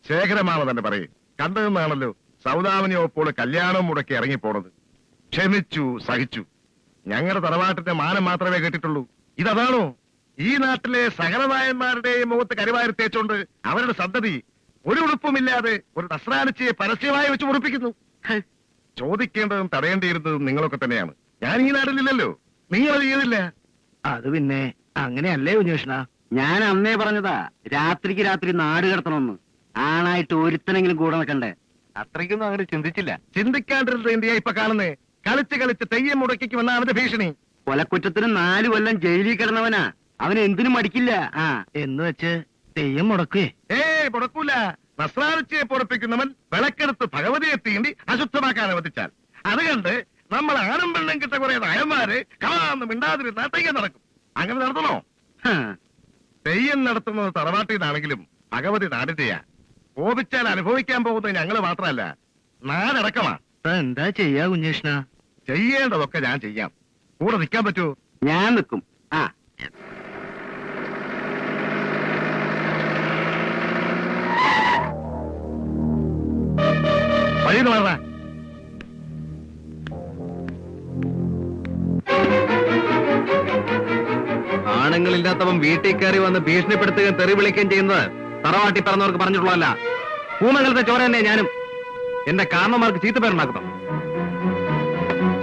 ശേഖരമാവ തന്നെ പറയും. കണ്ടതെന്നാണല്ലോ സൗദാമിനിയോപ്പോൾ കല്യാണം മുടക്കി ഇറങ്ങിപ്പോണത്. ക്ഷമിച്ചു, സഹിച്ചു. ഞങ്ങളുടെ തറവാട്ടിന്റെ മാനം മാത്രമേ കേട്ടിട്ടുള്ളൂ. ഇതാണോ ഈ നാട്ടിലെ സകലനായന്മാരുടെയും മുഖത്ത് കരിവാരി തേച്ചോണ്ട് അവരുടെ സന്തതി ഒരു ഉടുപ്പുമില്ലാതെ ഒരു നസ്രാനിച്ചയെ പരസ്യമായി വെച്ച് ഉറപ്പിക്കുന്നു? ചോദിക്കേണ്ടതും തടയേണ്ടിയിരുന്നതും നിങ്ങളൊക്കെ തന്നെയാണ്. ഞാൻ ഈ നാട്ടിലില്ലല്ലോ, നിങ്ങളത് ചെയ്തില്ല. അത് പിന്നെ അങ്ങനെയല്ലേ കുഞ്ഞുകൃഷ്ണ? ഞാൻ അന്നേ പറഞ്ഞതാ രാത്രിക്ക് രാത്രി നാട് കിടത്തണമെന്ന്. ആണായിട്ട് ഒരുത്തനെങ്കിലും കൂടെ നിൽക്കണ്ടേ? അത്രയ്ക്കൊന്നും അങ്ങനെ ചിന്തിച്ചില്ല. ചിന്തിക്കാണ്ടിരുന്നത് എന്തിയാ ഇപ്പൊ കാണുന്നേ? കളിച്ച് കളിച്ച് തെയ്യം മുടക്കിക്കുമെന്ന അവന്റെ ഭീഷണി. കൊലക്കുറ്റത്തിന് 4 കൊല്ലം ജയിലിൽ കിടന്നവനാ. അവൻ എന്തിനും മടിക്കില്ല. എന്ന് വെച്ച് തെയ്യം മുടക്കേ? മുടക്കൂല. നസ്രാനിച്ചയെ പൊറപ്പിക്കുന്നവൻ വിളക്കെടുത്ത് ഭഗവതിയെ തീണ്ടി അശുദ്ധമാക്കാൻ അനുവദിച്ചാൽ അത് കണ്ട് നമ്മൾ ആനും പെണ്ണും കിട്ട കുറെ നായന്മാര് കാന്ന് മിണ്ടാതിരുന്ന തെയ്യം നടക്കും. അങ്ങനെ നടത്തണോ? തെയ്യം നടത്തുന്നത് തറവാട്ടിന്നാണെങ്കിലും ഭഗവതി നാടിന്റെയാ. കോപിച്ചാൽ അനുഭവിക്കാൻ പോകുന്നത് ഞങ്ങള് മാത്രമല്ല, നാടടക്കമാ. എന്താ ചെയ്യാ കുഞ്ഞുകൃഷ്ണ? ചെയ്യേണ്ടതൊക്കെ ഞാൻ ചെയ്യാം. കൂടെ നിൽക്കാൻ പറ്റുമോ? ഞാൻ നിൽക്കും. വഴി മാറാ. ആണുങ്ങളില്ലാത്തവൻ വീട്ടിൽ കയറി വന്ന് ഭീഷണിപ്പെടുത്തുകയും തെറി വിളിക്കുകയും ചെയ്യുന്നത് തറവാട്ടി പറഞ്ഞവർക്ക് പറഞ്ഞിട്ടുള്ളതല്ല. പൂമംഗലത്തെ ചോര തന്നെ ഞാനും. എന്റെ കാരണന്മാർക്ക് ചീത്തപ്പേരുണ്ടാക്കുന്നു.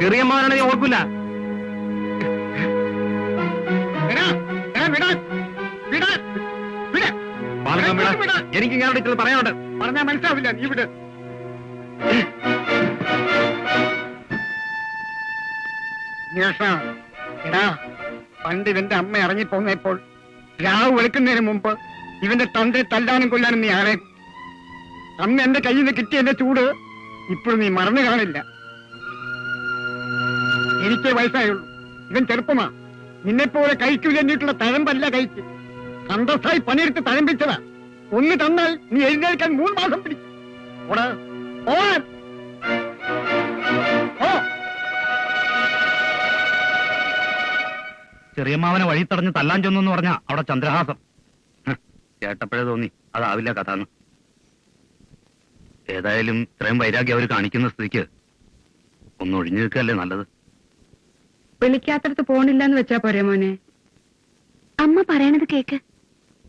ചെറിയ മോനാണെങ്കിൽ ഓർക്കില്ല. എനിക്ക് ഇങ്ങനെ ഇട്ട് പറയാനുണ്ട്. പറഞ്ഞാൽ മനസ്സിലാവില്ല. നീ വിട്. പണ്ട് ഇവന്റെ അമ്മ ഇറങ്ങിപ്പോന്നപ്പോൾ രാവ് വെളുക്കുന്നതിന് മുമ്പ് ഇവന്റെ തന്റെ തല്ലാനും കൊല്ലാനും നീ ആളെ. അന്ന് എന്റെ കയ്യിൽ നിന്ന് കിട്ടിയ എന്റെ ചൂട് ഇപ്പോഴും നീ മറന്നു കാണില്ല. എനിക്കേ വയസ്സായുള്ളൂ. ഇവൻ ചെറുപ്പമാ. നിന്നെപ്പോലെ കഴിക്കൂലെന്നിട്ടുള്ള തഴമ്പല്ല കഴിച്ച് അന്തസ്ഥായി പണിയെടുത്ത് തഴമ്പിച്ചതാ. ഒന്ന് തന്നാൽ നീ എഴുന്നേൽക്കാൻ 3 മാസം പിടിക്കും. ചെറിയമ്മാവനെ വഴി തടഞ്ഞ് തല്ലാൻ ചെന്നു പറഞ്ഞാ അവിടെ ചന്ദ്രഹാസം. കേട്ടപ്പോഴേ തോന്നി അതാവില്ല കഥ എന്ന്. ഏതായാലും ഇത്രയും വൈരാഗ്യം അവർ കാണിക്കുന്ന സ്ഥിതിക്ക് ഒന്ന് ഒഴിഞ്ഞു നിൽക്കല്ലേ നല്ലത്. വിളിക്കാത്തടത്ത് പോണില്ലെന്ന് വെച്ചാ പോരെ മോനെ? അമ്മ പറയണത് കേക്ക്.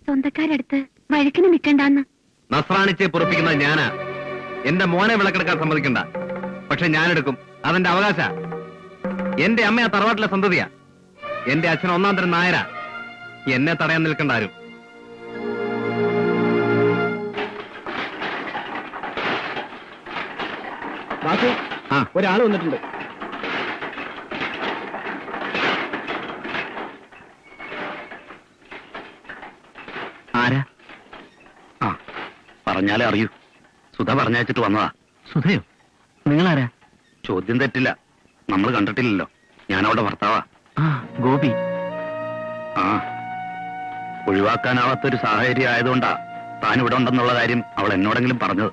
സ്വന്തക്കാരടുത്ത് വഴക്കിന് നിൽക്കണ്ടെന്ന്. നസ്രാണിച്ചെ പൊറപ്പിക്കുന്നത് ഞാനാ. എന്റെ മോനെ വിളക്കെടുക്കാൻ സമ്മതിക്കണ്ട. പക്ഷെ ഞാനെടുക്കും. അതെന്റെ അവകാശ. എന്റെ അമ്മ ആ തറവാട്ടിലെ സന്തതിയാ. എന്റെ അച്ഛൻ 1-ാം തരം നായരാ. എന്നെ തടയാൻ നിൽക്കണ്ട ആരും. ഒരാൾ വന്നിട്ടുണ്ട്. ആരാ? പറഞ്ഞാലേ അറിയൂ. സുധ പറഞ്ഞയച്ചിട്ട് വന്നതാ. സുധയോ? നിങ്ങളാരാ? ചോദ്യം തെറ്റില്ല. നമ്മൾ കണ്ടിട്ടില്ലല്ലോ. ഞാനവിടെ ഭർത്താവാ. ഗോപി. ഒഴിവാക്കാനാവാത്തൊരു സാഹചര്യം ആയതുകൊണ്ടാ താൻ ഇവിടെ ഉണ്ടെന്നുള്ള കാര്യം അവൾ എന്നോടെങ്കിലും പറഞ്ഞത്.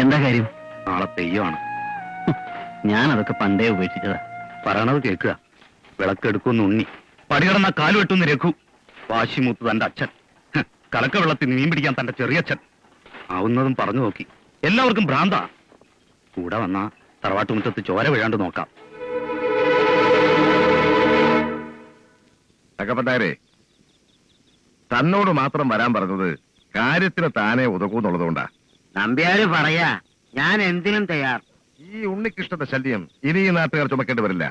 എന്താ കാര്യം? നാളെ തെയ്യമാണ്. ഞാനതൊക്കെ പണ്ടേ ഉപേക്ഷിച്ചതാ. പറയണത് കേൾക്കുക. വിളക്കെടുക്കുമെന്ന് ഉണ്ണി, പടികടന്ന കാലുവെട്ടുന്ന് രഘു, വാശിമൂത്ത് തന്റെ അച്ഛൻ, കലക്ക വെള്ളത്തിൽ മീൻ പിടിക്കാൻ തന്റെ ചെറിയച്ഛൻ. ആവുന്നതും പറഞ്ഞു നോക്കി. എല്ലാവർക്കും ഭ്രാന്താ. കൂടെ വന്ന തറവാട്ടുമുറ്റത്ത് ചോര വീഴാണ്ട് നോക്കാം. തകപ്പത്താരെ, തന്നോട് മാത്രം വരാൻ പറഞ്ഞത് കാര്യത്തിന് താനേ ഉതകൂന്നുള്ളതുകൊണ്ടാ. നമ്പ്യാര് പറയാ, ഞാൻ എന്തിനും തയ്യാർ. ഈ ഉണ്ണികൃഷ്ണന്റെ ശല്യം ഇനി ഈ നാട്ടുകാർ ചുമക്കേണ്ടി വരില്ല.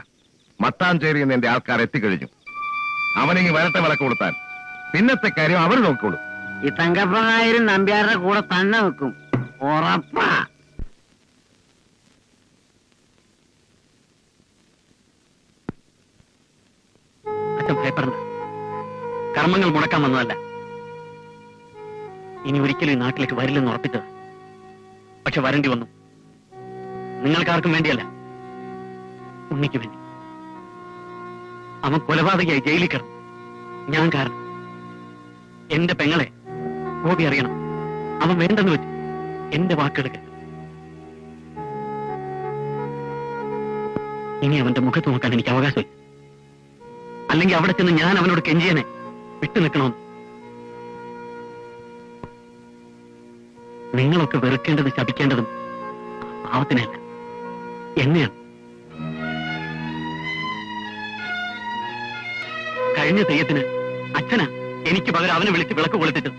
മട്ടാഞ്ചേരിയിൽ നിന്ന് എന്റെ ആൾക്കാർ എത്തിക്കഴിഞ്ഞു. അവനെങ്ങി വരട്ടെ വിളക്ക് കൊടുത്താൽ. പിന്നത്തെ കാര്യം അവർ നോക്കിക്കോളൂ. ഈ തങ്കപ്രനായരും നമ്പ്യാരുടെ കൂടെ തന്നെ വെക്കും, ഉറപ്പാ. അച്ഛൻ ഭയപ്പെടണ്ട. കർമ്മങ്ങൾ മുടക്കാൻ വന്നതല്ല. ഇനി ഒരിക്കലും ഈ നാട്ടിലേക്ക് വരില്ലെന്ന് ഉറപ്പിച്ചത്. പക്ഷെ വരേണ്ടി വന്നു. നിങ്ങൾക്കാർക്കും വേണ്ടിയല്ല, ഉണ്ണിക്ക് വേണ്ടി. അവൻ കൊലപാതകയായി ജയിലിൽ കിടന്നു. ഞാൻ കാരണം. എന്റെ പെങ്ങളെ ഗോപി അറിയണം. അവൻ വേണ്ടെന്ന് വെച്ചു. എന്റെ വാക്കെടുക്ക. ഇനി അവന്റെ മുഖത്ത് നോക്കാൻ എനിക്ക് അവകാശമില്ല. അല്ലെങ്കിൽ അവിടെ ചെന്ന് ഞാൻ അവനോട് കെഞ്ചിയനെ വിട്ടു നിൽക്കണമെന്ന്. നിങ്ങളൊക്കെ വെറുക്കേണ്ടതും ശപിക്കേണ്ടതും പാവത്തിനല്ല, എന്നെയാണ്. കഴിഞ്ഞ തെയ്യത്തിന് അച്ഛനാ എനിക്ക് പകരം അവനെ വിളിച്ച് വിളക്ക് കൊളുത്തിട്ട്.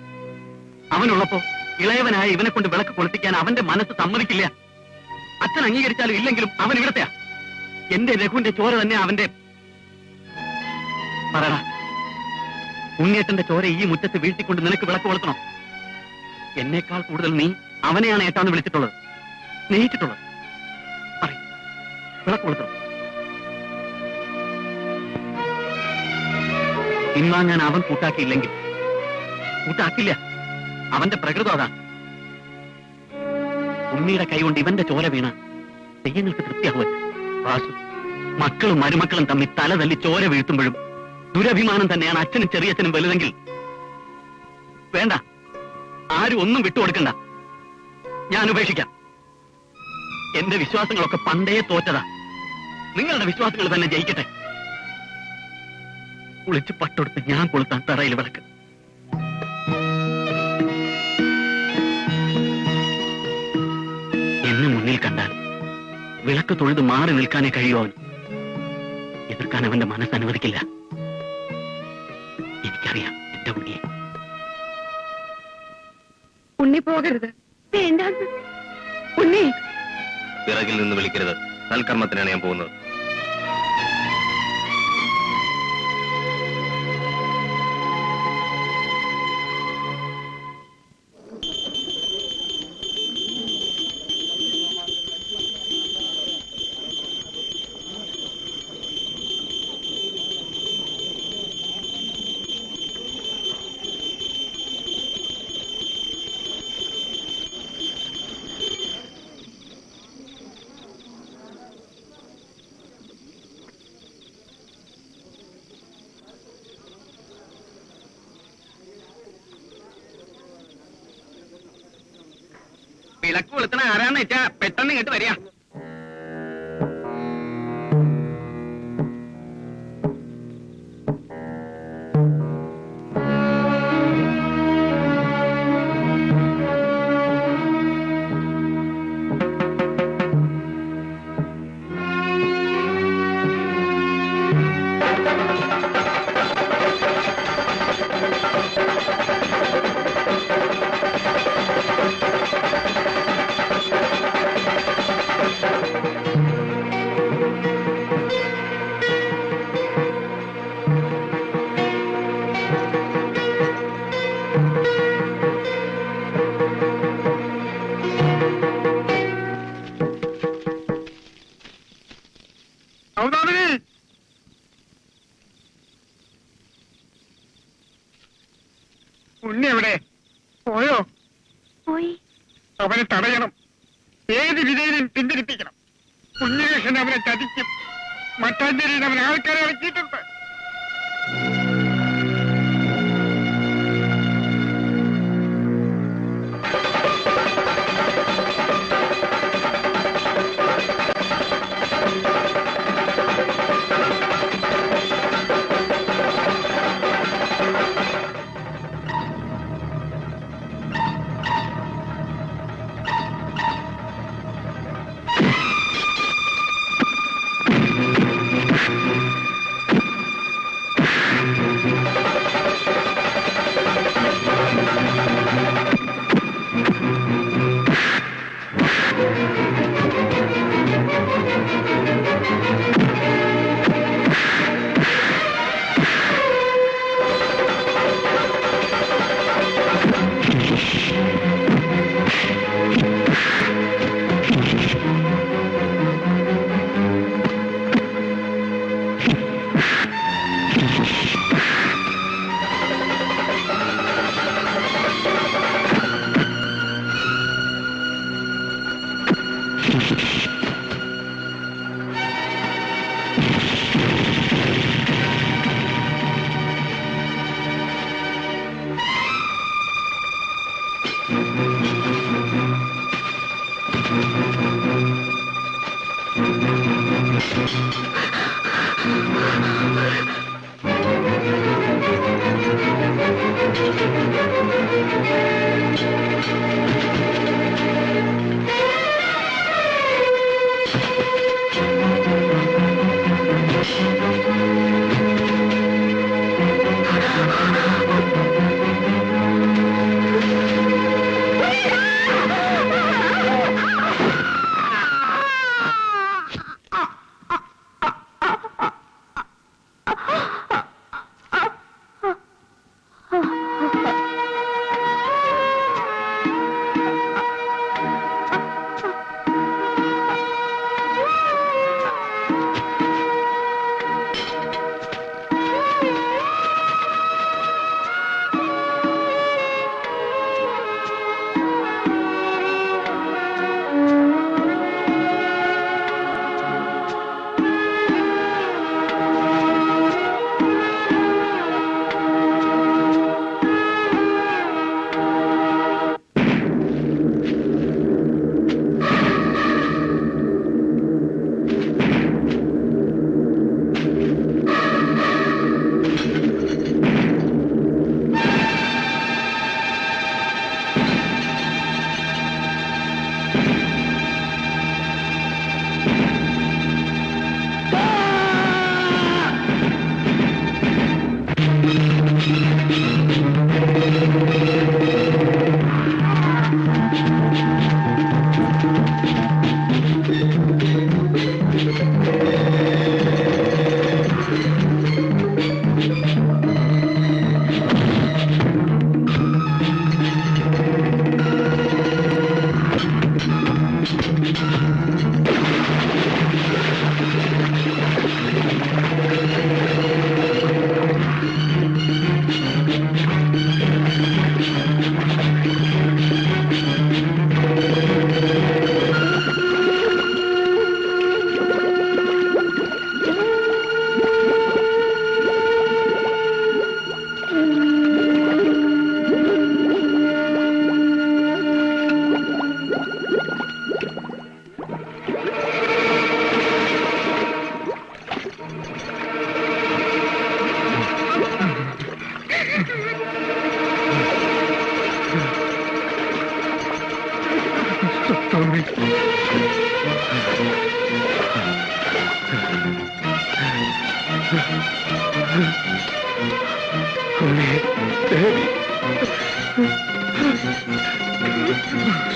അവനുള്ളപ്പോ ഇളയവനായ ഇവനെ കൊണ്ട് വിളക്ക് കൊളുത്തിക്കാൻ അവന്റെ മനസ്സ് സമ്മതിക്കില്ല. അച്ഛൻ അംഗീകരിച്ചാലും ഇല്ലെങ്കിലും അവൻ ഇവിടത്തെയാ. എന്റെ രഘുവിന്റെ ചോര തന്നെ അവന്റെ. പറയടാ, ഉണ്ണിയേട്ടന്റെ ചോര ഈ മുറ്റത്ത് വീഴ്ത്തിക്കൊണ്ട് നിനക്ക് വിളക്ക് കൊളുത്തണം? എന്നേക്കാൾ കൂടുതൽ നീ അവനെയാണ് ഏട്ടാന്ന് വിളിച്ചിട്ടുള്ളത്, സ്നേഹിച്ചിട്ടുള്ളത്. പറയും, വിളക്ക് കൊളുത്തണം. പിൻവാങ്ങാൻ അവൻ കൂട്ടാക്കിയില്ലെങ്കിൽ കൂട്ടാക്കില്ല. അവന്റെ പ്രകൃതം അതാണ്. ഉണ്ണിയുടെ കൈകൊണ്ട് ഇവന്റെ ചോര വീണ തെയ്യങ്ങൾക്ക് തൃപ്തിയാവുക. വാസു, മക്കളും മരുമക്കളും തമ്മിൽ തല തല്ലി ചോര വീഴ്ത്തുമ്പോഴും ദുരഭിമാനം തന്നെയാണ് അച്ഛനും ചെറിയച്ഛനും വലുതെങ്കിൽ വേണ്ട, ആരും ഒന്നും വിട്ടുകൊടുക്കണ്ട. ഞാൻ ഉപേക്ഷിക്കാം. എന്റെ വിശ്വാസങ്ങളൊക്കെ പണ്ടേ തോറ്റതാ. നിങ്ങളുടെ വിശ്വാസങ്ങൾ തന്നെ ജയിക്കട്ടെ. കുളിച്ച് പട്ടെടുത്ത് ഞാൻ കൊളുത്താൻ തറയിൽ വിളക്ക്. എന്നെ മുന്നിൽ കണ്ടാൽ വിളക്ക് തൊഴുത് മാറി നിൽക്കാനേ കഴിയൂ. അവൻ എതിർക്കാൻ അവന്റെ മനസ്സ് അനുവദിക്കില്ല. എനിക്കറിയാം എന്റെ ഉണ്ണിയെ. ഉണ്ണി പോകരുത്. വേണ്ടാന്ന്. ഉണ്ണി, പിറകിൽ നിന്ന് വിളിക്കരുത്. സൽക്കർമ്മത്തിനാണ് ഞാൻ പോകുന്നത്. വിളക്ക് കൊളുത്തണ ആരാന്ന് വെച്ചാ പെട്ടെന്ന് ഇങ്ങോട്ട് വരിക. ഉണ്ണി എവിടെ പോയോ? പോയി. അവനെ തടയണം. ഏത് വിധയിലും പിന്തിരിപ്പിക്കണം. കുഞ്ഞികൃഷ്ണൻ അവനെ ചതിക്കും. മട്ടാഞ്ചേരിയിൽ അവൻ ആൾക്കാരെ ഇറക്കിയിട്ടുണ്ട്.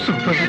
സുന്ദരി